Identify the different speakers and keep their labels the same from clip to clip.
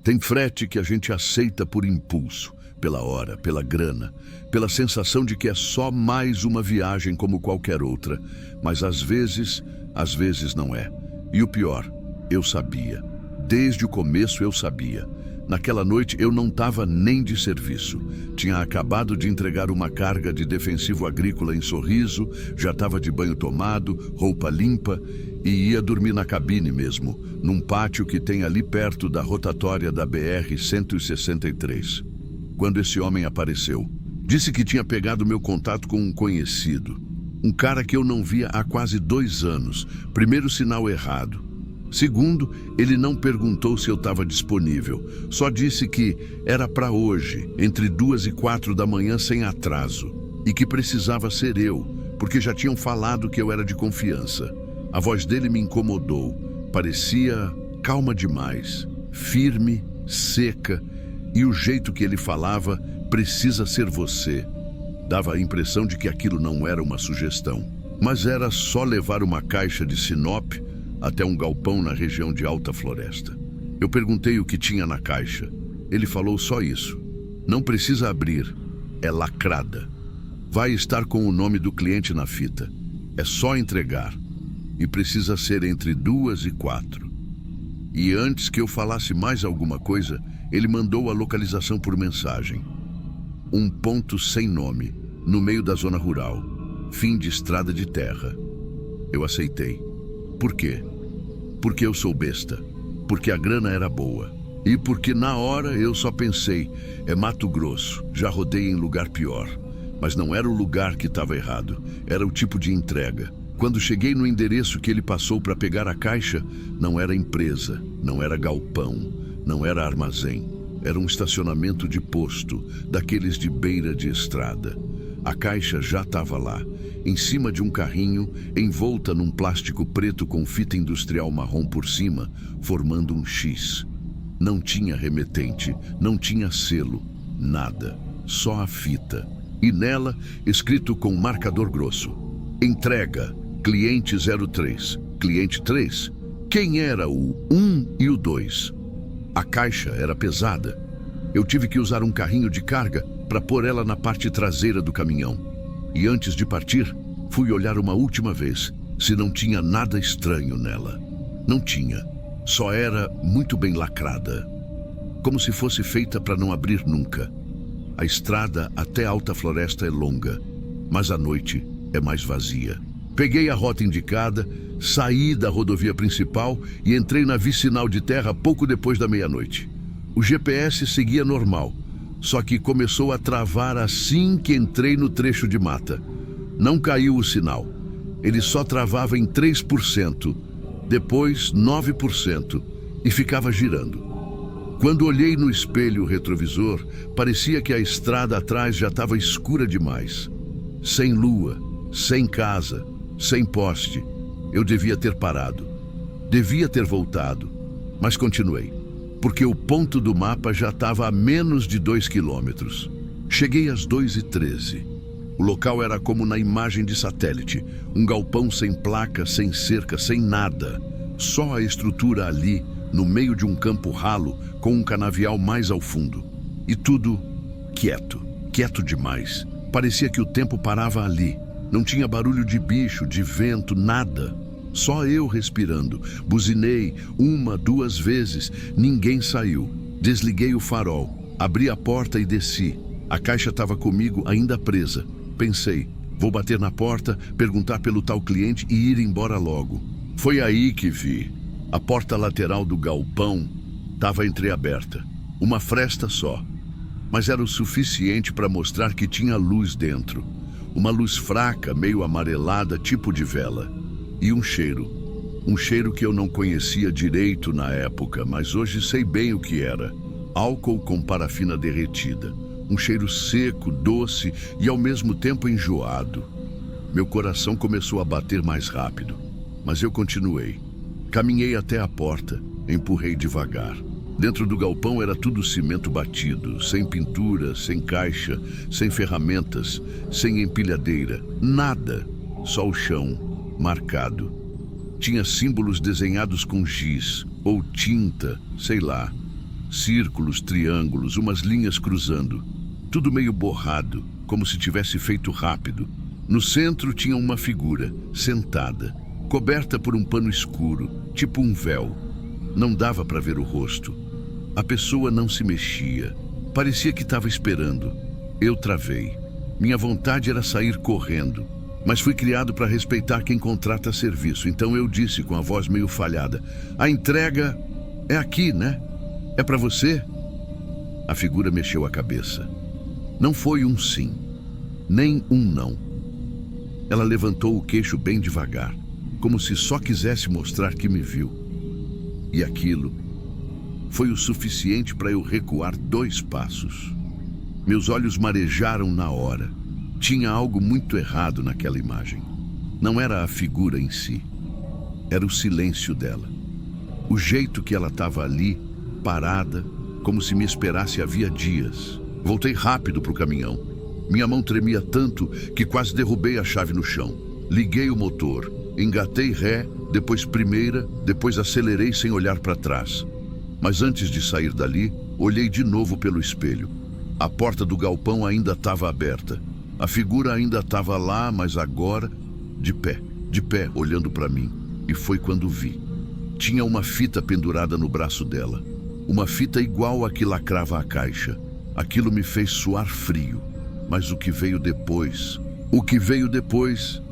Speaker 1: Tem frete que a gente aceita por impulso, pela hora, pela grana, pela sensação de que é só mais uma viagem como qualquer outra. Mas às vezes não é. E o pior, eu sabia. Desde o começo eu sabia. Naquela noite eu não estava nem de serviço. Tinha acabado de entregar uma carga de defensivo agrícola em Sorriso, já estava de banho tomado, roupa limpa e ia dormir na cabine mesmo, num pátio que tem ali perto da rotatória da BR-163. Quando esse homem apareceu, disse que tinha pegado meu contato com um conhecido. Um cara que eu não via há quase 2 anos. Primeiro, sinal errado. Segundo, ele não perguntou se eu estava disponível. Só disse que era para hoje, entre 2 e 4 da manhã sem atraso. E que precisava ser eu, porque já tinham falado que eu era de confiança. A voz dele me incomodou. Parecia calma demais, firme, seca. E o jeito que ele falava, precisa ser você. Dava a impressão de que aquilo não era uma sugestão, mas era só levar uma caixa de Sinop até um galpão na região de Alta Floresta. Eu perguntei o que tinha na caixa. Ele falou só isso. Não precisa abrir, é lacrada. Vai estar com o nome do cliente na fita. É só entregar. E precisa ser entre 2 e 4. E antes que eu falasse mais alguma coisa, ele mandou a localização por mensagem. Um ponto sem nome, no meio da zona rural. Fim de estrada de terra. Eu aceitei. Por quê? Porque eu sou besta. Porque a grana era boa. E porque na hora eu só pensei, é Mato Grosso, já rodei em lugar pior. Mas não era o lugar que estava errado, era o tipo de entrega. Quando cheguei no endereço que ele passou para pegar a caixa, não era empresa, não era galpão, não era armazém. Era um estacionamento de posto, daqueles de beira de estrada. A caixa já estava lá, em cima de um carrinho, envolta num plástico preto com fita industrial marrom por cima, formando um X. Não tinha remetente, não tinha selo, nada, só a fita. E nela, escrito com marcador grosso: entrega, cliente 03, cliente 3. Quem era o 1 e o 2? A caixa era pesada. Eu tive que usar um carrinho de carga para pôr ela na parte traseira do caminhão. E antes de partir, fui olhar uma última vez se não tinha nada estranho nela. Não tinha. Só era muito bem lacrada. Como se fosse feita para não abrir nunca. A estrada até Alta Floresta é longa, mas à noite é mais vazia. Peguei a rota indicada, saí da rodovia principal e entrei na vicinal de terra pouco depois da meia-noite. O GPS seguia normal, só que começou a travar assim que entrei no trecho de mata. Não caiu o sinal. Ele só travava em 3%, depois 9% e ficava girando. Quando olhei no espelho retrovisor, parecia que a estrada atrás já estava escura demais. Sem lua, sem casa, sem poste. Eu devia ter parado. Devia ter voltado, mas continuei, porque o ponto do mapa já estava a menos de 2 quilômetros. Cheguei às 2h13. O local era como na imagem de satélite, um galpão sem placa, sem cerca, sem nada. Só a estrutura ali, no meio de um campo ralo, com um canavial mais ao fundo. E tudo quieto, quieto demais. Parecia que o tempo parava ali. Não tinha barulho de bicho, de vento, nada. Só eu respirando. Buzinei 1, 2 vezes. Ninguém saiu. Desliguei o farol. Abri a porta e desci. A caixa estava comigo ainda presa. Pensei, vou bater na porta, perguntar pelo tal cliente e ir embora logo. Foi aí que vi. A porta lateral do galpão estava entreaberta. Uma fresta só. Mas era o suficiente para mostrar que tinha luz dentro. Uma luz fraca, meio amarelada, tipo de vela. E um cheiro. Um cheiro que eu não conhecia direito na época, mas hoje sei bem o que era. Álcool com parafina derretida. Um cheiro seco, doce e ao mesmo tempo enjoado. Meu coração começou a bater mais rápido, mas eu continuei. Caminhei até a porta, empurrei devagar. Dentro do galpão era tudo cimento batido, sem pintura, sem caixa, sem ferramentas, sem empilhadeira, nada, só o chão, marcado. Tinha símbolos desenhados com giz, ou tinta, sei lá. Círculos, triângulos, umas linhas cruzando. Tudo meio borrado, como se tivesse feito rápido. No centro tinha uma figura, sentada, coberta por um pano escuro, tipo um véu. Não dava para ver o rosto. A pessoa não se mexia. Parecia que estava esperando. Eu travei. Minha vontade era sair correndo, mas fui criado para respeitar quem contrata serviço. Então eu disse com a voz meio falhada: "A entrega é aqui, né? É para você?" A figura mexeu a cabeça. Não foi um sim, nem um não. Ela levantou o queixo bem devagar, como se só quisesse mostrar que me viu. E aquilo foi o suficiente para eu recuar 2 passos. Meus olhos marejaram na hora. Tinha algo muito errado naquela imagem. Não era a figura em si. Era o silêncio dela. O jeito que ela estava ali, parada, como se me esperasse havia dias. Voltei rápido para o caminhão. Minha mão tremia tanto que quase derrubei a chave no chão. Liguei o motor, engatei ré, depois primeira, depois acelerei sem olhar para trás. Mas antes de sair dali, olhei de novo pelo espelho. A porta do galpão ainda estava aberta. A figura ainda estava lá, mas agora, de pé, olhando para mim. E foi quando vi. Tinha uma fita pendurada no braço dela. Uma fita igual a que lacrava a caixa. Aquilo me fez suar frio. Mas o que veio depois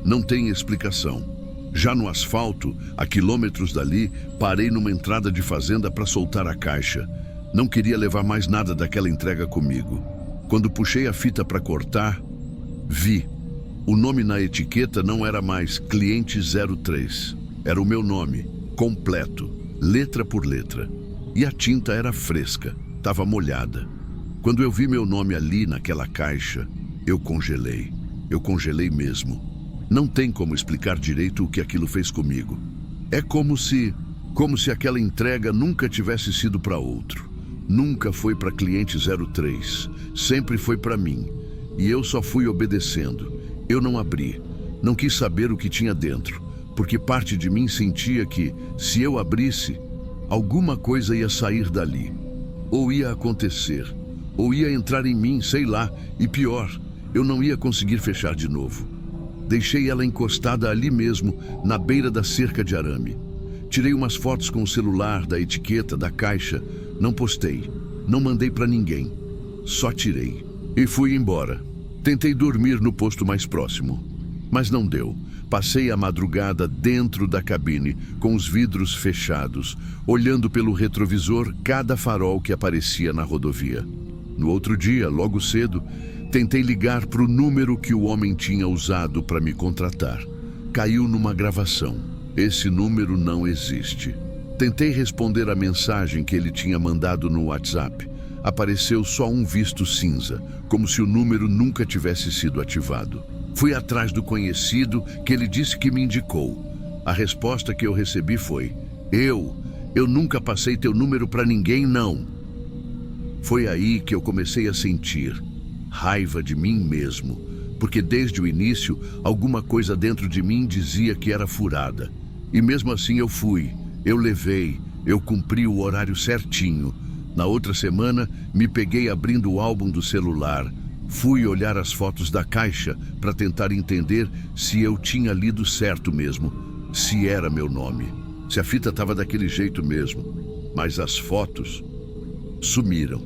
Speaker 1: não tem explicação. Já no asfalto, a quilômetros dali, parei numa entrada de fazenda para soltar a caixa. Não queria levar mais nada daquela entrega comigo. Quando puxei a fita para cortar, vi. O nome na etiqueta não era mais Cliente 03. Era o meu nome, completo, letra por letra. E a tinta era fresca, estava molhada. Quando eu vi meu nome ali naquela caixa, eu congelei. Eu congelei mesmo. Não tem como explicar direito o que aquilo fez comigo. É como se aquela entrega nunca tivesse sido para outro. Nunca foi para Cliente 03. Sempre foi para mim. E eu só fui obedecendo. Eu não abri. Não quis saber o que tinha dentro. Porque parte de mim sentia que, se eu abrisse, alguma coisa ia sair dali. Ou ia acontecer. Ou ia entrar em mim, sei lá. E pior, eu não ia conseguir fechar de novo. Deixei ela encostada ali mesmo, na beira da cerca de arame. Tirei umas fotos com o celular, da etiqueta, da caixa. Não postei, não mandei para ninguém. Só tirei. E fui embora. Tentei dormir no posto mais próximo, mas não deu. Passei a madrugada dentro da cabine, com os vidros fechados, olhando pelo retrovisor cada farol que aparecia na rodovia. No outro dia, logo cedo, tentei ligar para o número que o homem tinha usado para me contratar. Caiu numa gravação. Esse número não existe. Tentei responder a mensagem que ele tinha mandado no WhatsApp. Apareceu só um visto cinza, como se o número nunca tivesse sido ativado. Fui atrás do conhecido que ele disse que me indicou. A resposta que eu recebi foi: Eu nunca passei teu número para ninguém, não. Foi aí que eu comecei a sentir raiva de mim mesmo, porque desde o início alguma coisa dentro de mim dizia que era furada. E mesmo assim eu fui, eu levei, eu cumpri o horário certinho. Na outra semana, me peguei abrindo o álbum do celular. Fui olhar as fotos da caixa para tentar entender se eu tinha lido certo mesmo, se era meu nome, se a fita estava daquele jeito mesmo. Mas as fotos sumiram.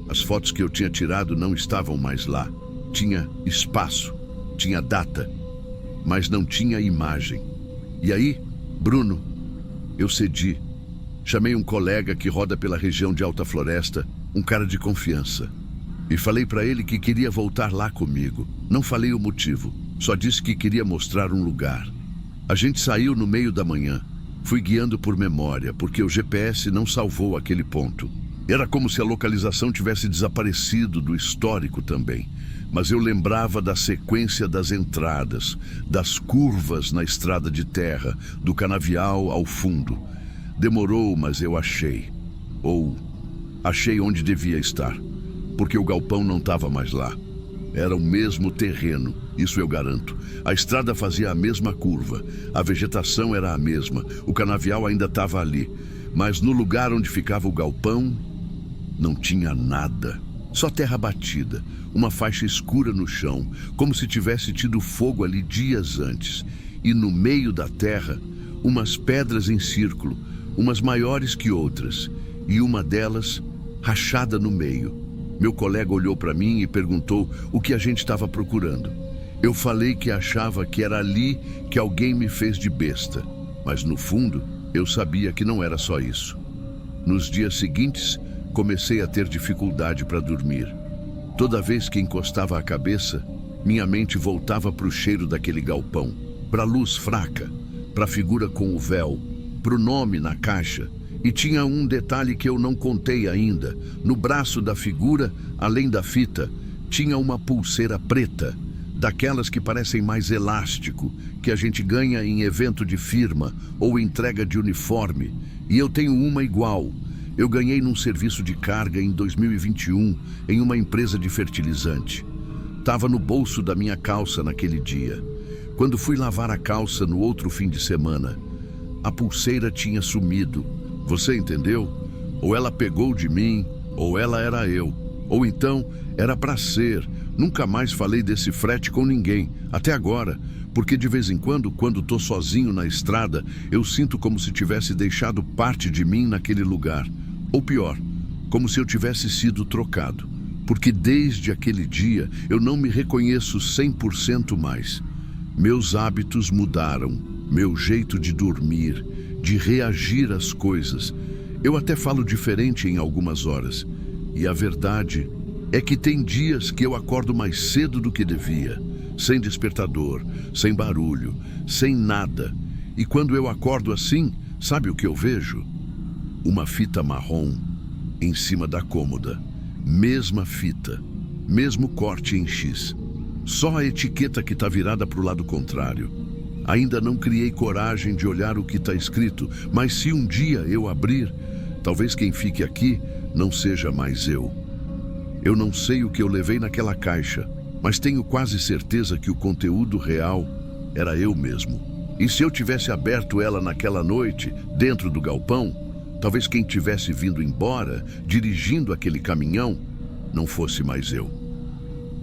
Speaker 1: As fotos que eu tinha tirado não estavam mais lá. Tinha espaço, tinha data, mas não tinha imagem. E aí, Bruno, eu cedi. Chamei um colega que roda pela região de Alta Floresta, um cara de confiança. E falei para ele que queria voltar lá comigo. Não falei o motivo, só disse que queria mostrar um lugar. A gente saiu no meio da manhã. Fui guiando por memória, porque o GPS não salvou aquele ponto. Era como se a localização tivesse desaparecido do histórico também. Mas eu lembrava da sequência das entradas, das curvas na estrada de terra, do canavial ao fundo. Demorou, mas eu achei. Ou achei onde devia estar. Porque o galpão não estava mais lá. Era o mesmo terreno, isso eu garanto. A estrada fazia a mesma curva, a vegetação era a mesma, o canavial ainda estava ali. Mas no lugar onde ficava o galpão, Não tinha nada. Só terra batida, uma faixa escura no chão, como se tivesse tido fogo ali dias antes. E no meio da terra, umas pedras em círculo, umas maiores que outras, e uma delas rachada no meio. Meu colega olhou para mim e perguntou o que a gente estava procurando. Eu falei que achava que era ali que alguém me fez de besta, mas no fundo eu sabia que não era só isso. Nos dias seguintes, comecei a ter dificuldade para dormir. Toda vez que encostava a cabeça, minha mente voltava para o cheiro daquele galpão, para a luz fraca, para a figura com o véu, para o nome na caixa. E tinha um detalhe que eu não contei ainda. No braço da figura, além da fita, tinha uma pulseira preta, daquelas que parecem mais elástico, que a gente ganha em evento de firma ou entrega de uniforme. E eu tenho uma igual. Eu ganhei num serviço de carga em 2021, em uma empresa de fertilizante. Estava no bolso da minha calça naquele dia. Quando fui lavar a calça no outro fim de semana, a pulseira tinha sumido. Você entendeu? Ou ela pegou de mim, ou ela era eu. Ou então, era para ser. Nunca mais falei desse frete com ninguém, até agora. Porque de vez em quando tô sozinho na estrada, eu sinto como se tivesse deixado parte de mim naquele lugar. Ou pior, como se eu tivesse sido trocado. Porque desde aquele dia eu não me reconheço 100% mais. Meus hábitos mudaram, meu jeito de dormir, de reagir às coisas. Eu até falo diferente em algumas horas. E a verdade é que tem dias que eu acordo mais cedo do que devia. Sem despertador, sem barulho, sem nada. E quando eu acordo assim, sabe o que eu vejo? Uma fita marrom em cima da cômoda. Mesma fita, mesmo corte em X. Só a etiqueta que está virada para o lado contrário. Ainda não criei coragem de olhar o que está escrito, mas se um dia eu abrir, talvez quem fique aqui não seja mais eu. Eu não sei o que eu levei naquela caixa, mas tenho quase certeza que o conteúdo real era eu mesmo. E se eu tivesse aberto ela naquela noite, dentro do galpão, talvez quem tivesse vindo embora, dirigindo aquele caminhão, não fosse mais eu.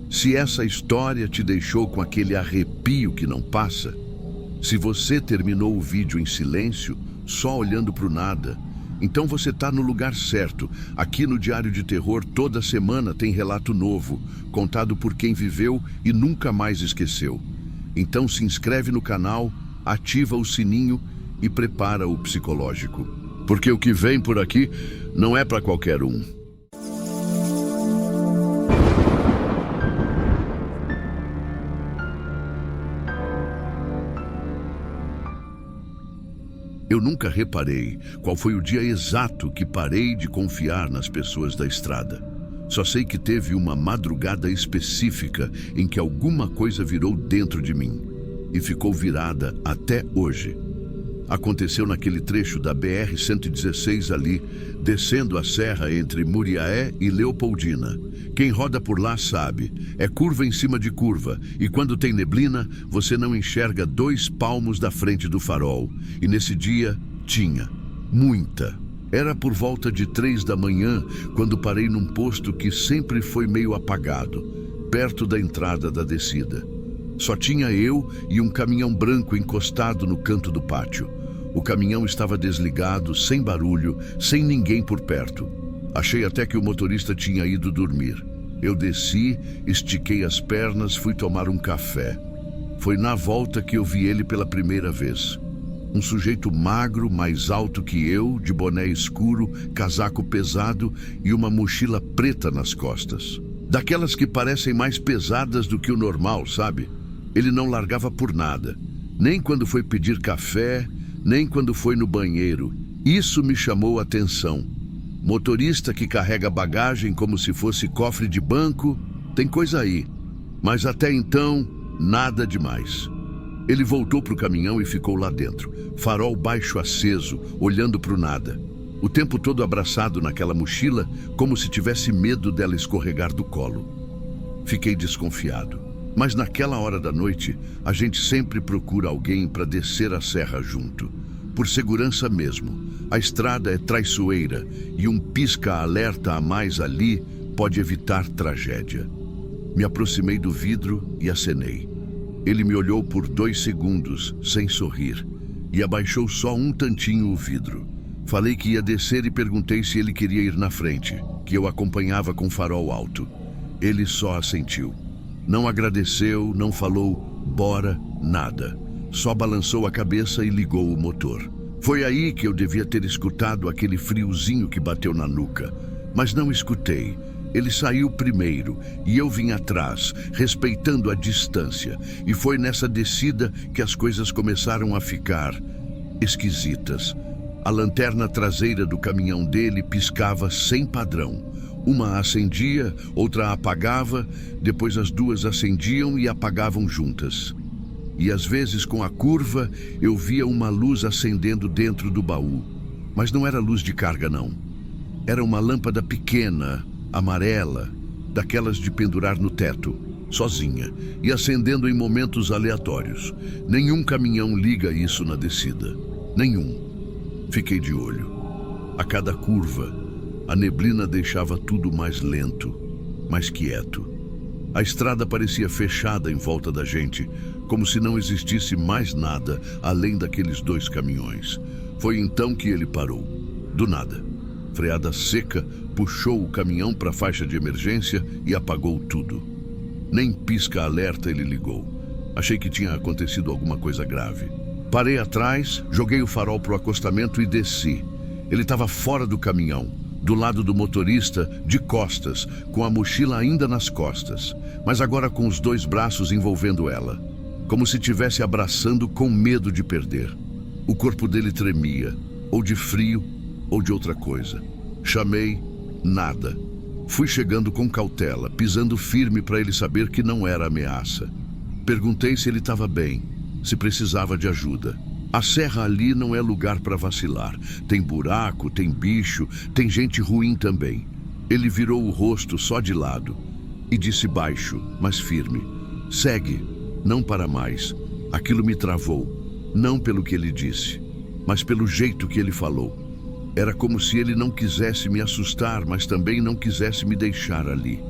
Speaker 1: Se essa história te deixou com aquele arrepio que não passa, se você terminou o vídeo em silêncio, só olhando para o nada, então você está no lugar certo. Aqui no Diário de Terror, toda semana tem relato novo, contado por quem viveu e nunca mais esqueceu. Então se inscreve no canal, ativa o sininho e prepara o psicológico. Porque o que vem por aqui não é para qualquer um. Eu nunca reparei qual foi o dia exato que parei de confiar nas pessoas da estrada. Só sei que teve uma madrugada específica em que alguma coisa virou dentro de mim e ficou virada até hoje. Aconteceu naquele trecho da BR-116 ali, descendo a serra entre Muriaé e Leopoldina. Quem roda por lá sabe, é curva em cima de curva, e quando tem neblina, você não enxerga 2 palmos da frente do farol. E nesse dia, tinha. Muita. Era por volta de 3 da manhã, quando parei num posto que sempre foi meio apagado, perto da entrada da descida. Só tinha eu e um caminhão branco encostado no canto do pátio. O caminhão estava desligado, sem barulho, sem ninguém por perto. Achei até que o motorista tinha ido dormir. Eu desci, estiquei as pernas, fui tomar um café. Foi na volta que eu vi ele pela primeira vez. Um sujeito magro, mais alto que eu, de boné escuro, casaco pesado e uma mochila preta nas costas. Daquelas que parecem mais pesadas do que o normal, sabe? Ele não largava por nada. Nem quando foi pedir café, nem quando foi no banheiro. Isso me chamou a atenção. Motorista que carrega bagagem como se fosse cofre de banco, tem coisa aí. Mas até então, nada demais. Ele voltou para o caminhão e ficou lá dentro, farol baixo aceso, olhando para o nada. O tempo todo abraçado naquela mochila, como se tivesse medo dela escorregar do colo. Fiquei desconfiado. Mas naquela hora da noite, a gente sempre procura alguém para descer a serra junto. Por segurança mesmo. A estrada é traiçoeira e um pisca-alerta a mais ali pode evitar tragédia. Me aproximei do vidro e acenei. Ele me olhou por 2 segundos, sem sorrir, e abaixou só um tantinho o vidro. Falei que ia descer e perguntei se ele queria ir na frente, que eu acompanhava com farol alto. Ele só assentiu. Não agradeceu, não falou bora, nada. Só balançou a cabeça e ligou o motor. Foi aí que eu devia ter escutado aquele friozinho que bateu na nuca. Mas não escutei. Ele saiu primeiro e eu vim atrás, respeitando a distância. E foi nessa descida que as coisas começaram a ficar esquisitas. A lanterna traseira do caminhão dele piscava sem padrão. Uma acendia, outra apagava, depois as duas acendiam e apagavam juntas. E às vezes, com a curva, eu via uma luz acendendo dentro do baú. Mas não era luz de carga, não. Era uma lâmpada pequena, amarela, daquelas de pendurar no teto, sozinha, e acendendo em momentos aleatórios. Nenhum caminhão liga isso na descida. Nenhum. Fiquei de olho. A cada curva, a neblina deixava tudo mais lento, mais quieto. A estrada parecia fechada em volta da gente, como se não existisse mais nada além daqueles 2 caminhões. Foi então que ele parou. Do nada. Freada seca, puxou o caminhão para a faixa de emergência e apagou tudo. Nem pisca-alerta ele ligou. Achei que tinha acontecido alguma coisa grave. Parei atrás, joguei o farol para o acostamento e desci. Ele estava fora do caminhão, do lado do motorista, de costas, com a mochila ainda nas costas, mas agora com os 2 braços envolvendo ela, como se estivesse abraçando com medo de perder. O corpo dele tremia, ou de frio, ou de outra coisa. Chamei, nada. Fui chegando com cautela, pisando firme para ele saber que não era ameaça. Perguntei se ele estava bem, se precisava de ajuda. A serra ali não é lugar para vacilar. Tem buraco, tem bicho, tem gente ruim também. Ele virou o rosto só de lado e disse baixo, mas firme: segue, não para mais. Aquilo me travou, não pelo que ele disse, mas pelo jeito que ele falou. Era como se ele não quisesse me assustar, mas também não quisesse me deixar ali.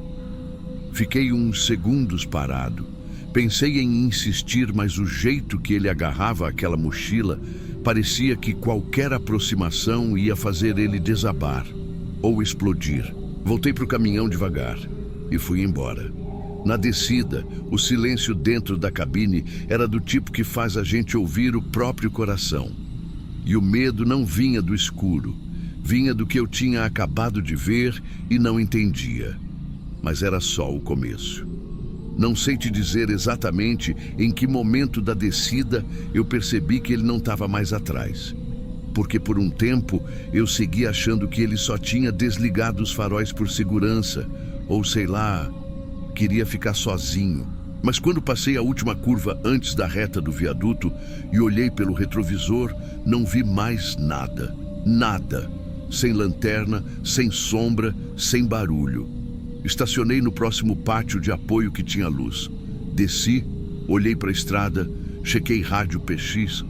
Speaker 1: Fiquei uns segundos parado. Pensei em insistir, mas o jeito que ele agarrava aquela mochila parecia que qualquer aproximação ia fazer ele desabar ou explodir. Voltei para o caminhão devagar e fui embora. Na descida, o silêncio dentro da cabine era do tipo que faz a gente ouvir o próprio coração. E o medo não vinha do escuro, vinha do que eu tinha acabado de ver e não entendia. Mas era só o começo. Não sei te dizer exatamente em que momento da descida eu percebi que ele não estava mais atrás. Porque por um tempo eu segui achando que ele só tinha desligado os faróis por segurança, ou sei lá, queria ficar sozinho. Mas quando passei a última curva antes da reta do viaduto e olhei pelo retrovisor, não vi mais nada. Nada. Sem lanterna, sem sombra, sem barulho. Estacionei no próximo pátio de apoio que tinha luz. Desci, olhei para a estrada, chequei rádio PX.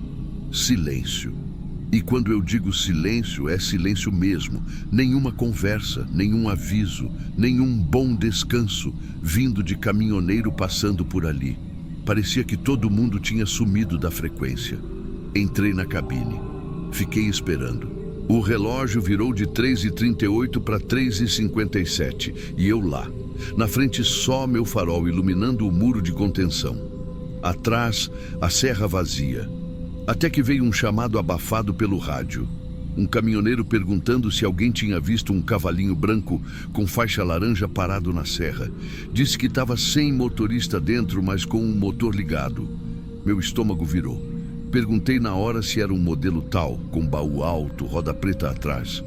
Speaker 1: Silêncio. E quando eu digo silêncio, é silêncio mesmo. Nenhuma conversa, nenhum aviso, nenhum bom descanso vindo de caminhoneiro passando por ali. Parecia que todo mundo tinha sumido da frequência. Entrei na cabine. Fiquei esperando. O relógio virou de 3h38 para 3h57 e eu lá. Na frente só meu farol iluminando o muro de contenção. Atrás, a serra vazia. Até que veio um chamado abafado pelo rádio. Um caminhoneiro perguntando se alguém tinha visto um cavalinho branco com faixa laranja parado na serra. Disse que estava sem motorista dentro, mas com um motor ligado. Meu estômago virou. Perguntei na hora se era um modelo tal, com baú alto, roda preta atrás.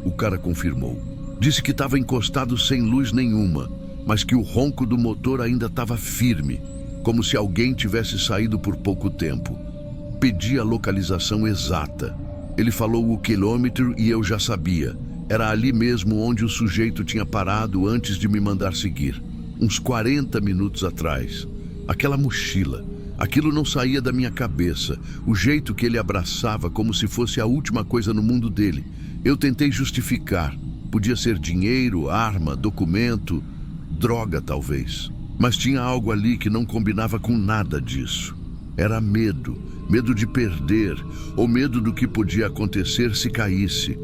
Speaker 1: O cara confirmou. Disse que estava encostado sem luz nenhuma, mas que o ronco do motor ainda estava firme, como se alguém tivesse saído por pouco tempo. Pedi a localização exata. Ele falou o quilômetro e eu já sabia. Era ali mesmo onde o sujeito tinha parado antes de me mandar seguir. Uns 40 minutos atrás. Aquela mochila. Aquilo não saía da minha cabeça, o jeito que ele abraçava como se fosse a última coisa no mundo dele. Eu tentei justificar. Podia ser dinheiro, arma, documento, droga talvez. Mas tinha algo ali que não combinava com nada disso. Era medo, medo de perder, ou medo do que podia acontecer se caísse.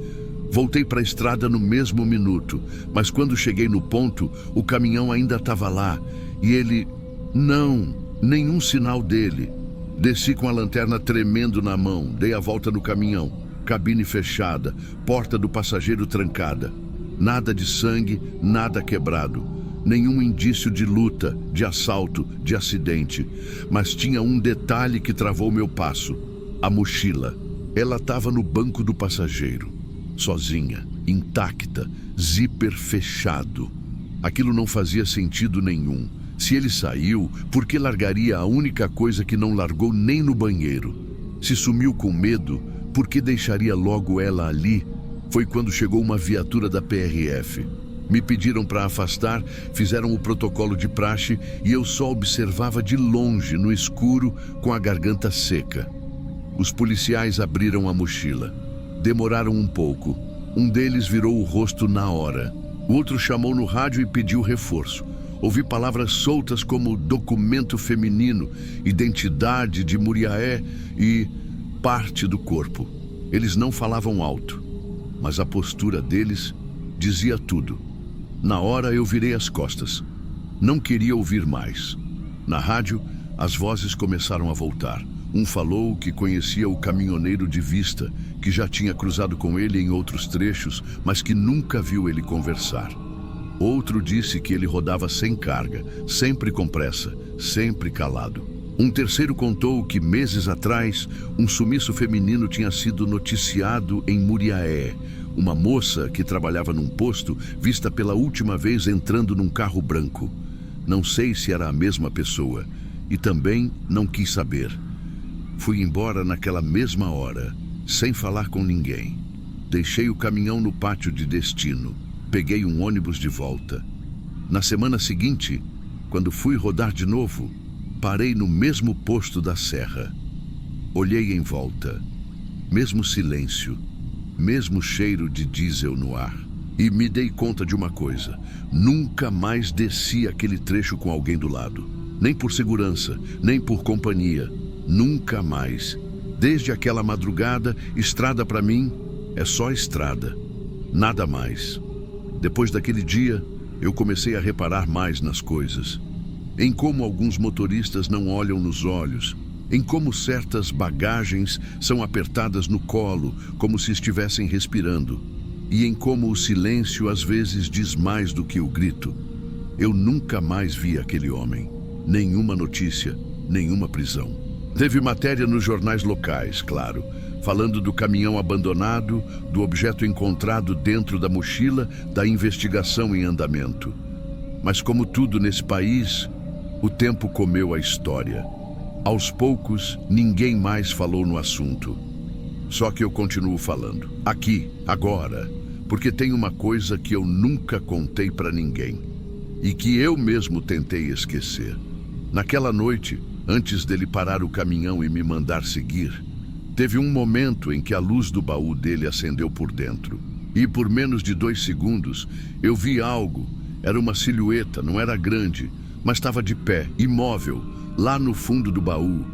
Speaker 1: Voltei para a estrada no mesmo minuto, mas quando cheguei no ponto, o caminhão ainda estava lá. E ele... não, nenhum sinal dele. Desci com a lanterna tremendo na mão, dei a volta no caminhão. Cabine fechada, porta do passageiro trancada. Nada de sangue, nada quebrado. Nenhum indício de luta, de assalto, de acidente. Mas tinha um detalhe que travou meu passo. A mochila. Ela estava no banco do passageiro. Sozinha, intacta, zíper fechado. Aquilo não fazia sentido nenhum. Se ele saiu, por que largaria a única coisa que não largou nem no banheiro? Se sumiu com medo, por que deixaria logo ela ali? Foi quando chegou uma viatura da PRF. Me pediram para afastar, fizeram o protocolo de praxe e eu só observava de longe, no escuro, com a garganta seca. Os policiais abriram a mochila. Demoraram um pouco. Um deles virou o rosto na hora. O outro chamou no rádio e pediu reforço. Ouvi palavras soltas como documento feminino, identidade de Muriaé e parte do corpo. Eles não falavam alto, mas a postura deles dizia tudo. Na hora eu virei as costas. Não queria ouvir mais. Na rádio, as vozes começaram a voltar. Um falou que conhecia o caminhoneiro de vista, que já tinha cruzado com ele em outros trechos, mas que nunca viu ele conversar. Outro disse que ele rodava sem carga, sempre com pressa, sempre calado. Um terceiro contou que meses atrás, um sumiço feminino tinha sido noticiado em Muriaé. Uma moça que trabalhava num posto, vista pela última vez entrando num carro branco. Não sei se era a mesma pessoa, e também não quis saber. Fui embora naquela mesma hora, sem falar com ninguém. Deixei o caminhão no pátio de destino. Peguei um ônibus de volta. Na semana seguinte, quando fui rodar de novo, parei no mesmo posto da serra. Olhei em volta. Mesmo silêncio, mesmo cheiro de diesel no ar. E me dei conta de uma coisa. Nunca mais desci aquele trecho com alguém do lado. Nem por segurança, nem por companhia. Nunca mais. Desde aquela madrugada, estrada para mim é só estrada. Nada mais. Depois daquele dia, eu comecei a reparar mais nas coisas. Em como alguns motoristas não olham nos olhos. Em como certas bagagens são apertadas no colo, como se estivessem respirando. E em como o silêncio às vezes diz mais do que o grito. Eu nunca mais vi aquele homem. Nenhuma notícia, nenhuma prisão. Teve matéria nos jornais locais, claro, falando do caminhão abandonado, do objeto encontrado dentro da mochila, da investigação em andamento. Mas como tudo nesse país, o tempo comeu a história. Aos poucos, ninguém mais falou no assunto. Só que eu continuo falando, aqui, agora, porque tem uma coisa que eu nunca contei para ninguém e que eu mesmo tentei esquecer. Naquela noite, antes dele parar o caminhão e me mandar seguir, teve um momento em que a luz do baú dele acendeu por dentro. E por menos de 2 segundos, eu vi algo. Era uma silhueta, não era grande, mas estava de pé, imóvel, lá no fundo do baú.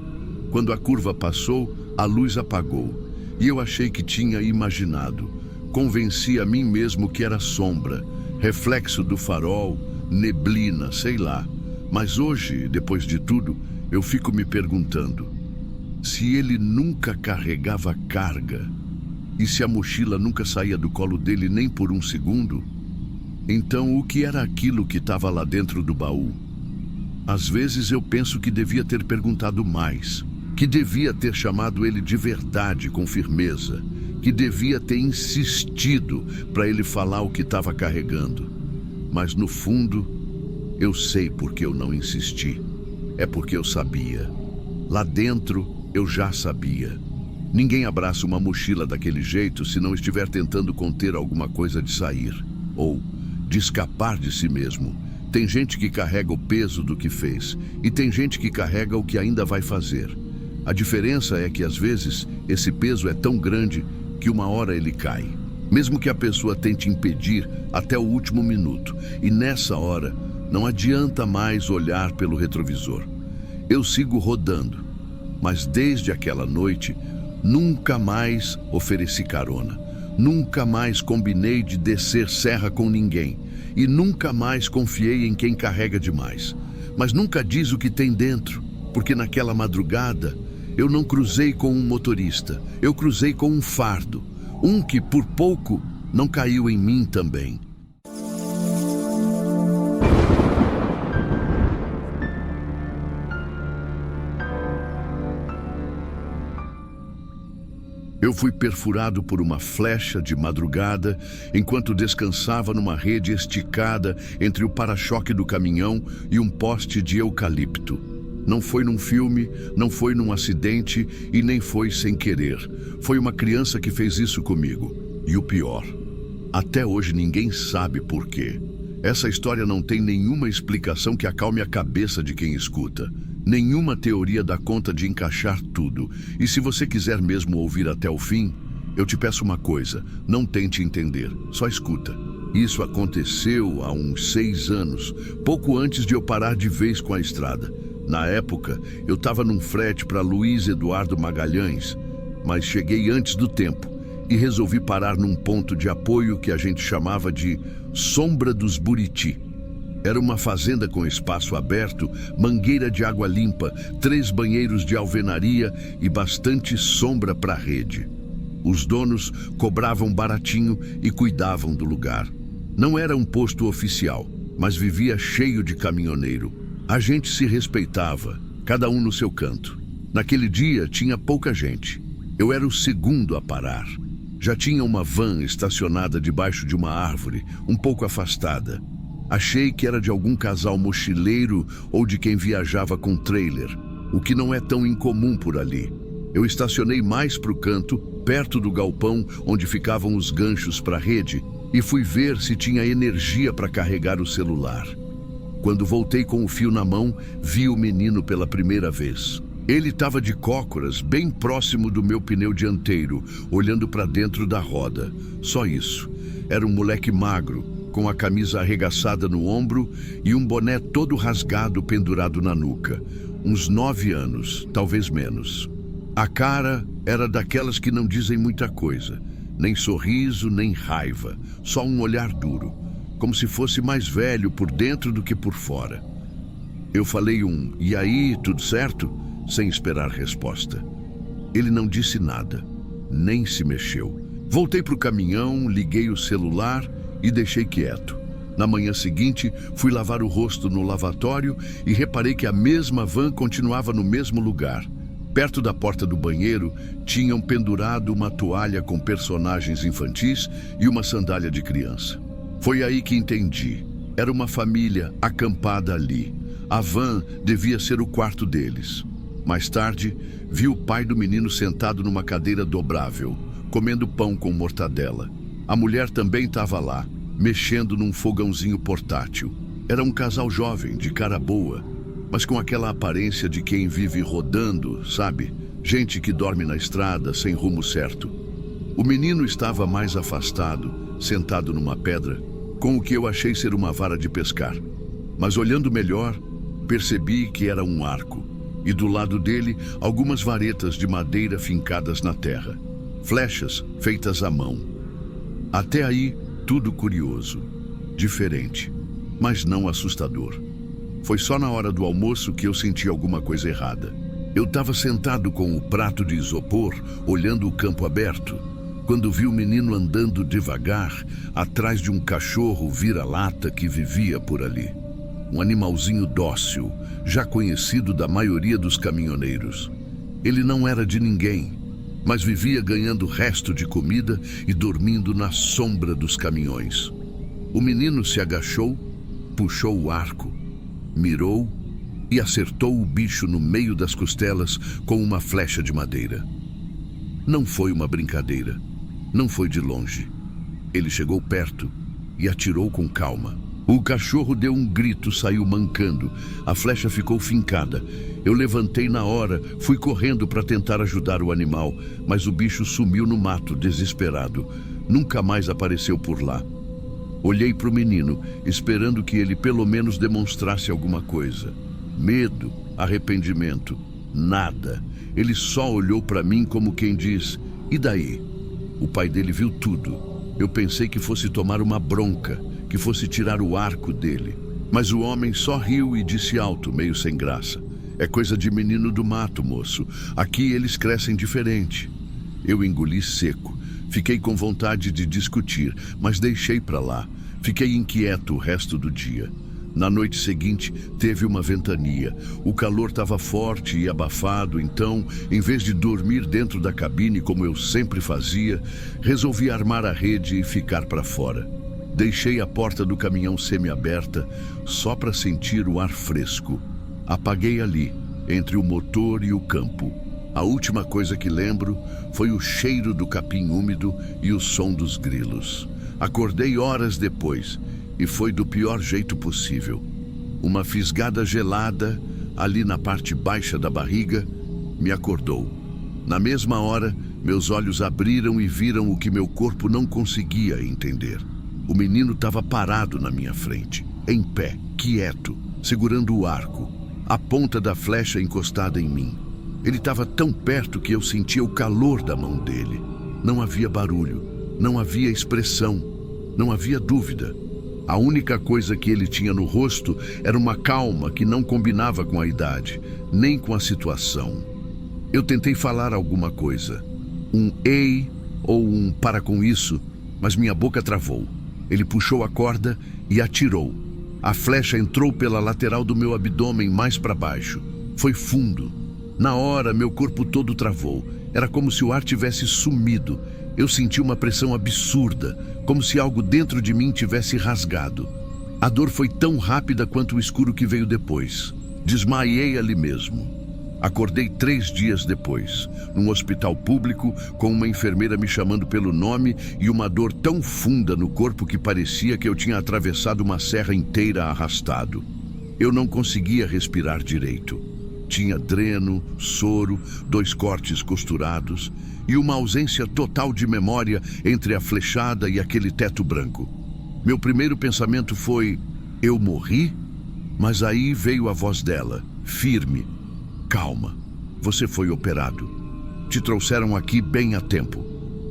Speaker 1: Quando a curva passou, a luz apagou. E eu achei que tinha imaginado. Convenci a mim mesmo que era sombra, reflexo do farol, neblina, sei lá. Mas hoje, depois de tudo, eu fico me perguntando, se ele nunca carregava carga, e se a mochila nunca saía do colo dele nem por um segundo, então o que era aquilo que estava lá dentro do baú? Às vezes eu penso que devia ter perguntado mais, que devia ter chamado ele de verdade com firmeza, que devia ter insistido para ele falar o que estava carregando. Mas no fundo, eu sei porque eu não insisti. É porque eu sabia. Lá dentro, eu já sabia. Ninguém abraça uma mochila daquele jeito se não estiver tentando conter alguma coisa de sair, ou de escapar de si mesmo, Tem gente que carrega o peso do que fez e tem gente que carrega o que ainda vai fazer. A diferença é que às vezes esse peso é tão grande que uma hora ele cai. Mesmo que a pessoa tente impedir até o último minuto. E nessa hora, não adianta mais olhar pelo retrovisor. Eu sigo rodando, mas desde aquela noite, nunca mais ofereci carona. Nunca mais combinei de descer serra com ninguém. E nunca mais confiei em quem carrega demais. Mas nunca diz o que tem dentro, porque naquela madrugada, eu não cruzei com um motorista. Eu cruzei com um fardo. Um que, por pouco, não caiu em mim também. Eu fui perfurado por uma flecha de madrugada enquanto descansava numa rede esticada entre o para-choque do caminhão e um poste de eucalipto. Não foi num filme, não foi num acidente e nem foi sem querer. Foi uma criança que fez isso comigo. E o pior, até hoje ninguém sabe por quê. Essa história não tem nenhuma explicação que acalme a cabeça de quem escuta. Nenhuma teoria dá conta de encaixar tudo. E se você quiser mesmo ouvir até o fim, eu te peço uma coisa, não tente entender, só escuta. Isso aconteceu há uns 6 anos, pouco antes de eu parar de vez com a estrada. Na época, eu estava num frete para Luiz Eduardo Magalhães, mas cheguei antes do tempo e resolvi parar num ponto de apoio que a gente chamava de Sombra dos Buriti. Era uma fazenda com espaço aberto, mangueira de água limpa, 3 banheiros de alvenaria e bastante sombra para a rede. Os donos cobravam baratinho e cuidavam do lugar. Não era um posto oficial, mas vivia cheio de caminhoneiro. A gente se respeitava, cada um no seu canto. Naquele dia tinha pouca gente. Eu era o segundo a parar. Já tinha uma van estacionada debaixo de uma árvore, um pouco afastada. Achei que era de algum casal mochileiro ou de quem viajava com trailer, o que não é tão incomum por ali. Eu estacionei mais para o canto, perto do galpão onde ficavam os ganchos para a rede, e fui ver se tinha energia para carregar o celular. Quando voltei com o fio na mão, vi o menino pela primeira vez. Ele estava de cócoras, bem próximo do meu pneu dianteiro, olhando para dentro da roda. Só isso. Era um moleque magro, com a camisa arregaçada no ombro e um boné todo rasgado pendurado na nuca. Uns 9 anos, talvez menos. A cara era daquelas que não dizem muita coisa. Nem sorriso, nem raiva. Só um olhar duro. Como se fosse mais velho por dentro do que por fora. Eu falei "E aí, tudo certo?" sem esperar resposta. Ele não disse nada, nem se mexeu. Voltei para o caminhão, liguei o celular e deixei quieto. Na manhã seguinte, fui lavar o rosto no lavatório e reparei que a mesma van continuava no mesmo lugar. Perto da porta do banheiro, tinham pendurado uma toalha com personagens infantis e uma sandália de criança. Foi aí que entendi. Era uma família acampada ali. A van devia ser o quarto deles. Mais tarde, vi o pai do menino sentado numa cadeira dobrável, comendo pão com mortadela. A mulher também estava lá, mexendo num fogãozinho portátil. Era um casal jovem, de cara boa, mas com aquela aparência de quem vive rodando, sabe? Gente que dorme na estrada, sem rumo certo. O menino estava mais afastado, sentado numa pedra, com o que eu achei ser uma vara de pescar. Mas olhando melhor, percebi que era um arco. E do lado dele, algumas varetas de madeira fincadas na terra. Flechas feitas à mão. Até aí, tudo curioso, diferente, mas não assustador. Foi só na hora do almoço que eu senti alguma coisa errada. Eu estava sentado com o prato de isopor, olhando o campo aberto, quando vi o menino andando devagar, atrás de um cachorro vira-lata que vivia por ali. Um animalzinho dócil, já conhecido da maioria dos caminhoneiros. Ele não era de ninguém, mas vivia ganhando resto de comida e dormindo na sombra dos caminhões. O menino se agachou, puxou o arco, mirou e acertou o bicho no meio das costelas com uma flecha de madeira. Não foi uma brincadeira, não foi de longe. Ele chegou perto e atirou com calma, O cachorro deu um grito, saiu mancando. A flecha ficou fincada. Eu levantei na hora, fui correndo para tentar ajudar o animal, mas o bicho sumiu no mato, desesperado. Nunca mais apareceu por lá. Olhei para o menino, esperando que ele pelo menos demonstrasse alguma coisa. Medo, arrependimento, nada. Ele só olhou para mim como quem diz, e daí? O pai dele viu tudo. Eu pensei que fosse tomar uma bronca, que fosse tirar o arco dele. Mas o homem só riu e disse alto, meio sem graça. É coisa de menino do mato, moço. Aqui eles crescem diferente. Eu engoli seco. Fiquei com vontade de discutir, mas deixei para lá. Fiquei inquieto o resto do dia. Na noite seguinte, teve uma ventania. O calor estava forte e abafado, então, em vez de dormir dentro da cabine como eu sempre fazia, resolvi armar a rede e ficar para fora. Deixei a porta do caminhão semi-aberta só para sentir o ar fresco. Apaguei ali, entre o motor e o campo. A última coisa que lembro foi o cheiro do capim úmido e o som dos grilos. Acordei horas depois e foi do pior jeito possível. Uma fisgada gelada, ali na parte baixa da barriga, me acordou. Na mesma hora, meus olhos abriram e viram o que meu corpo não conseguia entender. O menino estava parado na minha frente, em pé, quieto, segurando o arco, a ponta da flecha encostada em mim. Ele estava tão perto que eu sentia o calor da mão dele. Não havia barulho, não havia expressão, não havia dúvida. A única coisa que ele tinha no rosto era uma calma que não combinava com a idade, nem com a situação. Eu tentei falar alguma coisa, um ei ou um para com isso, mas minha boca travou. Ele puxou a corda e atirou. A flecha entrou pela lateral do meu abdômen mais para baixo. Foi fundo. Na hora, meu corpo todo travou. Era como se o ar tivesse sumido. Eu senti uma pressão absurda, como se algo dentro de mim tivesse rasgado. A dor foi tão rápida quanto o escuro que veio depois. Desmaiei ali mesmo. Acordei 3 dias depois, num hospital público, com uma enfermeira me chamando pelo nome e uma dor tão funda no corpo que parecia que eu tinha atravessado uma serra inteira arrastado. Eu não conseguia respirar direito. Tinha dreno, soro, 2 cortes costurados e uma ausência total de memória entre a flechada e aquele teto branco. Meu primeiro pensamento foi, eu morri? Mas aí veio a voz dela, firme. Calma, você foi operado. Te trouxeram aqui bem a tempo.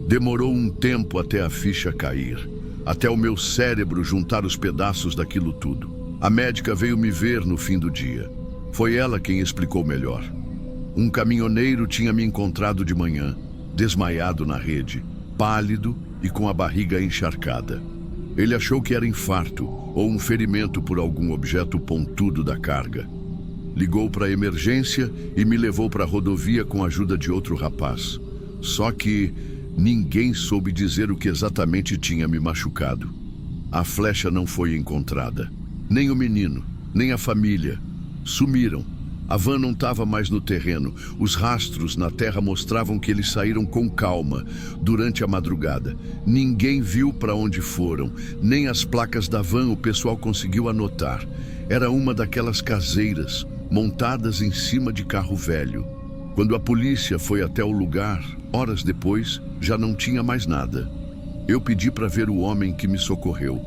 Speaker 1: Demorou um tempo até a ficha cair, até o meu cérebro juntar os pedaços daquilo tudo. A médica veio me ver no fim do dia. Foi ela quem explicou melhor. Um caminhoneiro tinha me encontrado de manhã, desmaiado na rede, pálido e com a barriga encharcada. Ele achou que era infarto ou um ferimento por algum objeto pontudo da carga. Ligou para a emergência e me levou para a rodovia com a ajuda de outro rapaz. Só que ninguém soube dizer o que exatamente tinha me machucado. A flecha não foi encontrada. Nem o menino, nem a família. Sumiram. A van não estava mais no terreno. Os rastros na terra mostravam que eles saíram com calma durante a madrugada. Ninguém viu para onde foram. Nem as placas da van o pessoal conseguiu anotar. Era uma daquelas caseiras, montadas em cima de carro velho. Quando a polícia foi até o lugar, horas depois, já não tinha mais nada. Eu pedi para ver o homem que me socorreu.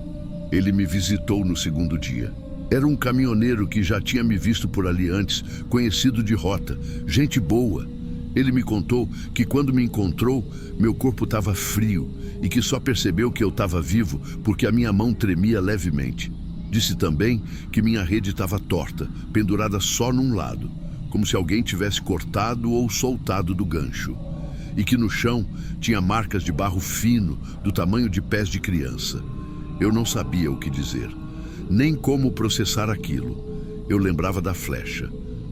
Speaker 1: Ele me visitou no segundo dia. Era um caminhoneiro que já tinha me visto por ali antes, conhecido de rota, gente boa. Ele me contou que quando me encontrou, meu corpo estava frio e que só percebeu que eu estava vivo porque a minha mão tremia levemente. Disse também que minha rede estava torta, pendurada só num lado, como se alguém tivesse cortado ou soltado do gancho. E que no chão tinha marcas de barro fino, do tamanho de pés de criança. Eu não sabia o que dizer, nem como processar aquilo. Eu lembrava da flecha,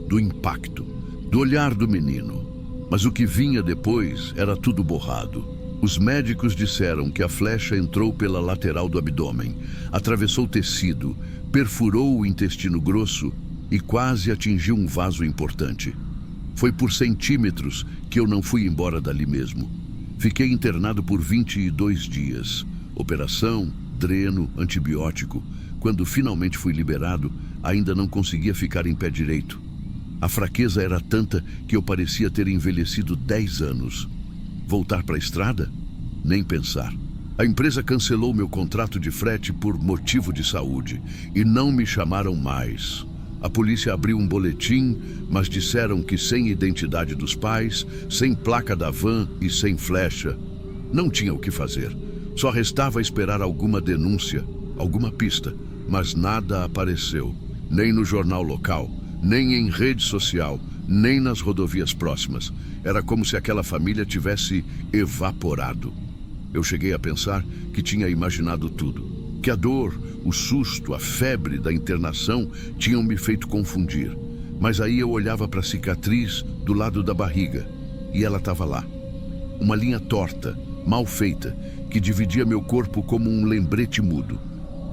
Speaker 1: do impacto, do olhar do menino. Mas o que vinha depois era tudo borrado. Os médicos disseram que a flecha entrou pela lateral do abdômen, atravessou o tecido, perfurou o intestino grosso e quase atingiu um vaso importante. Foi por centímetros que eu não fui embora dali mesmo. Fiquei internado por 22 dias. Operação, dreno, antibiótico. Quando finalmente fui liberado, ainda não conseguia ficar em pé direito. A fraqueza era tanta que eu parecia ter envelhecido 10 anos. Voltar para a estrada? Nem pensar. A empresa cancelou meu contrato de frete por motivo de saúde e não me chamaram mais. A polícia abriu um boletim, mas disseram que sem identidade dos pais, sem placa da van e sem flecha, não tinha o que fazer. Só restava esperar alguma denúncia, alguma pista, mas nada apareceu. Nem no jornal local, nem em rede social, nem nas rodovias próximas. Era como se aquela família tivesse evaporado. Eu cheguei a pensar que tinha imaginado tudo. Que a dor, o susto, a febre da internação tinham me feito confundir. Mas aí eu olhava para a cicatriz do lado da barriga e ela estava lá. Uma linha torta, mal feita, que dividia meu corpo como um lembrete mudo.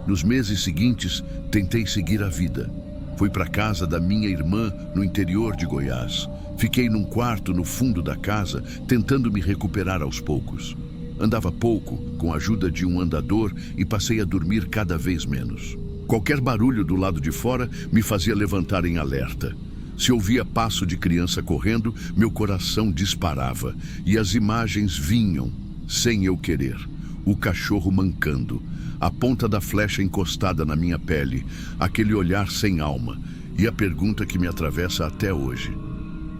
Speaker 1: Nos meses seguintes, tentei seguir a vida. Fui para a casa da minha irmã no interior de Goiás. Fiquei num quarto no fundo da casa, tentando me recuperar aos poucos. Andava pouco, com a ajuda de um andador, e passei a dormir cada vez menos. Qualquer barulho do lado de fora me fazia levantar em alerta. Se ouvia passo de criança correndo, meu coração disparava, e as imagens vinham, sem eu querer. O cachorro mancando, a ponta da flecha encostada na minha pele, aquele olhar sem alma, e a pergunta que me atravessa até hoje.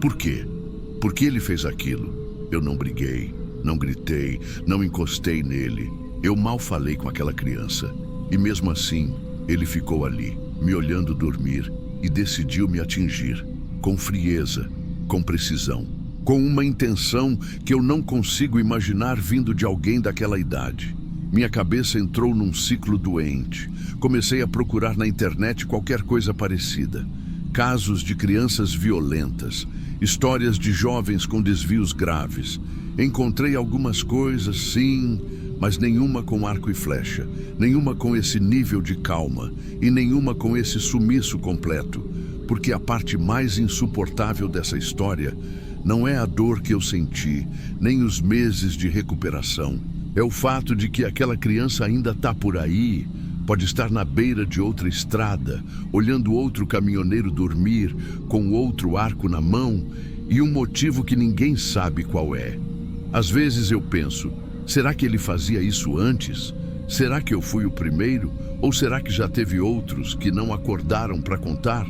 Speaker 1: Por quê? Por que ele fez aquilo? Eu não briguei, não gritei, não encostei nele. Eu mal falei com aquela criança. E mesmo assim, ele ficou ali, me olhando dormir, e decidiu me atingir, com frieza, com precisão, com uma intenção que eu não consigo imaginar vindo de alguém daquela idade. Minha cabeça entrou num ciclo doente. Comecei a procurar na internet qualquer coisa parecida. Casos de crianças violentas, histórias de jovens com desvios graves. Encontrei algumas coisas, sim, mas nenhuma com arco e flecha, nenhuma com esse nível de calma e nenhuma com esse sumiço completo, porque a parte mais insuportável dessa história não é a dor que eu senti, nem os meses de recuperação. É o fato de que aquela criança ainda está por aí, pode estar na beira de outra estrada, olhando outro caminhoneiro dormir, com outro arco na mão, e um motivo que ninguém sabe qual é. Às vezes eu penso, será que ele fazia isso antes? Será que eu fui o primeiro? Ou será que já teve outros que não acordaram para contar?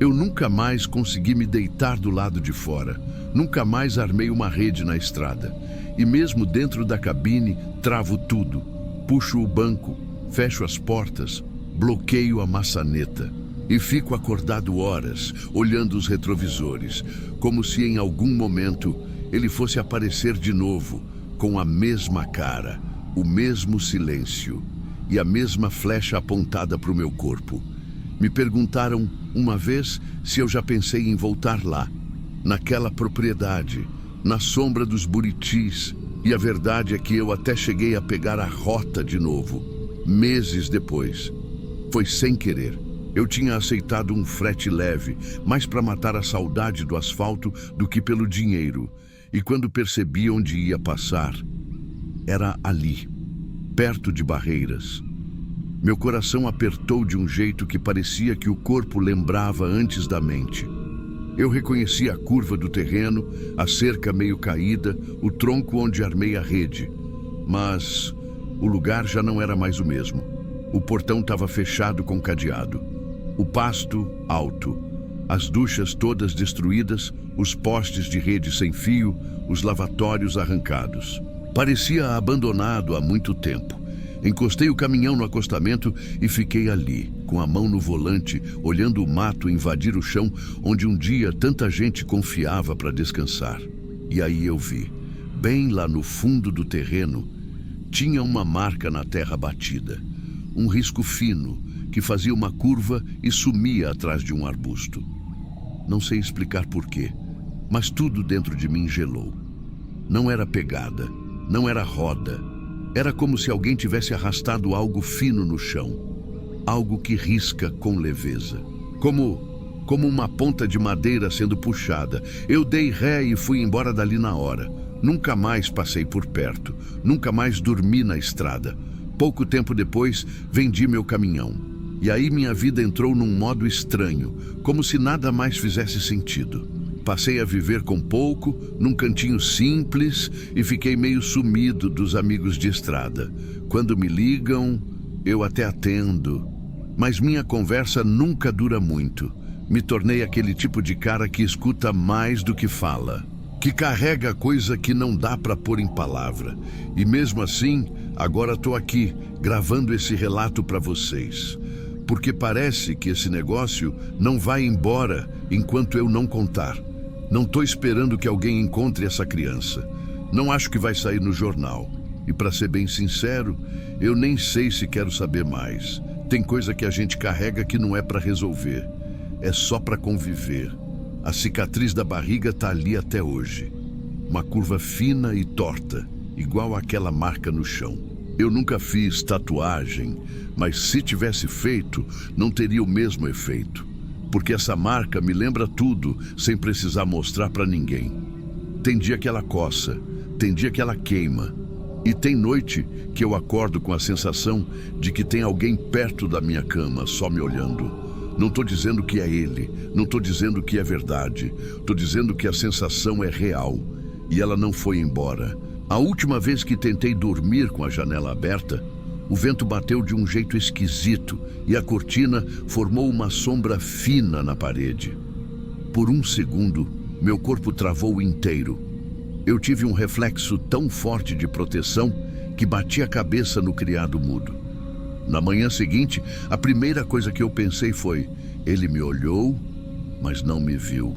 Speaker 1: Eu nunca mais consegui me deitar do lado de fora. Nunca mais armei uma rede na estrada. E mesmo dentro da cabine, travo tudo. Puxo o banco, fecho as portas, bloqueio a maçaneta. E fico acordado horas, olhando os retrovisores, como se em algum momento ele fosse aparecer de novo, com a mesma cara, o mesmo silêncio e a mesma flecha apontada para o meu corpo. Me perguntaram uma vez se eu já pensei em voltar lá, naquela propriedade, na sombra dos buritis, e a verdade é que eu até cheguei a pegar a rota de novo, meses depois. Foi sem querer. Eu tinha aceitado um frete leve, mais para matar a saudade do asfalto do que pelo dinheiro, e quando percebi onde ia passar, era ali, perto de Barreiras. Meu coração apertou de um jeito que parecia que o corpo lembrava antes da mente. Eu reconheci a curva do terreno, a cerca meio caída, o tronco onde armei a rede. Mas o lugar já não era mais o mesmo. O portão estava fechado com cadeado. O pasto alto. As duchas todas destruídas, os postes de rede sem fio, os lavatórios arrancados. Parecia abandonado há muito tempo. Encostei o caminhão no acostamento e fiquei ali, com a mão no volante, olhando o mato invadir o chão onde um dia tanta gente confiava para descansar. E aí eu vi, bem lá no fundo do terreno, tinha uma marca na terra batida. Um risco fino que fazia uma curva e sumia atrás de um arbusto. Não sei explicar porquê, mas tudo dentro de mim gelou. Não era pegada, não era roda. Era como se alguém tivesse arrastado algo fino no chão. Algo que risca com leveza. Como uma ponta de madeira sendo puxada. Eu dei ré e fui embora dali na hora. Nunca mais passei por perto. Nunca mais dormi na estrada. Pouco tempo depois, vendi meu caminhão. E aí minha vida entrou num modo estranho, como se nada mais fizesse sentido. Passei a viver com pouco, num cantinho simples, e fiquei meio sumido dos amigos de estrada. Quando me ligam, eu até atendo, mas minha conversa nunca dura muito. Me tornei aquele tipo de cara que escuta mais do que fala, que carrega coisa que não dá para pôr em palavra. E mesmo assim, agora estou aqui, gravando esse relato para vocês. Porque parece que esse negócio não vai embora enquanto eu não contar. Não estou esperando que alguém encontre essa criança. Não acho que vai sair no jornal. E para ser bem sincero, eu nem sei se quero saber mais. Tem coisa que a gente carrega que não é para resolver. É só para conviver. A cicatriz da barriga tá ali até hoje. Uma curva fina e torta, igual àquela marca no chão. Eu nunca fiz tatuagem, mas se tivesse feito, não teria o mesmo efeito. Porque essa marca me lembra tudo, sem precisar mostrar para ninguém. Tem dia que ela coça, tem dia que ela queima. E tem noite que eu acordo com a sensação de que tem alguém perto da minha cama, só me olhando. Não estou dizendo que é ele, não estou dizendo que é verdade. Estou dizendo que a sensação é real. E ela não foi embora. A última vez que tentei dormir com a janela aberta, o vento bateu de um jeito esquisito e a cortina formou uma sombra fina na parede. Por um segundo, meu corpo travou inteiro. Eu tive um reflexo tão forte de proteção que bati a cabeça no criado mudo. Na manhã seguinte, a primeira coisa que eu pensei foi: ele me olhou, mas não me viu.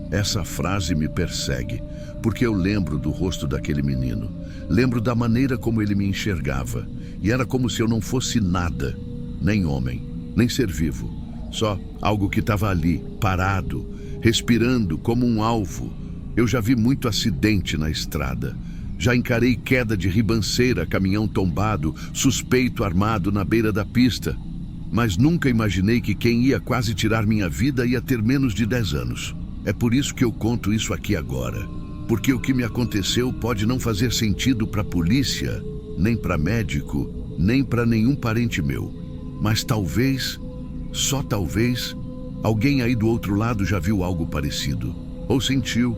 Speaker 1: Essa frase me persegue, porque eu lembro do rosto daquele menino. Lembro da maneira como ele me enxergava. E era como se eu não fosse nada, nem homem, nem ser vivo. Só algo que estava ali, parado, respirando como um alvo. Eu já vi muito acidente na estrada. Já encarei queda de ribanceira, caminhão tombado, suspeito armado na beira da pista. Mas nunca imaginei que quem ia quase tirar minha vida ia ter menos de 10 anos. É por isso que eu conto isso aqui agora. Porque o que me aconteceu pode não fazer sentido para a polícia, nem para médico, nem para nenhum parente meu. Mas talvez, só talvez, alguém aí do outro lado já viu algo parecido. Ou sentiu.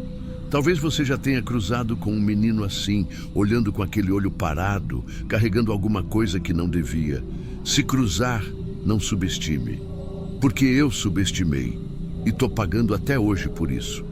Speaker 1: Talvez você já tenha cruzado com um menino assim, olhando com aquele olho parado, carregando alguma coisa que não devia. Se cruzar, não subestime. Porque eu subestimei. E tô pagando até hoje por isso.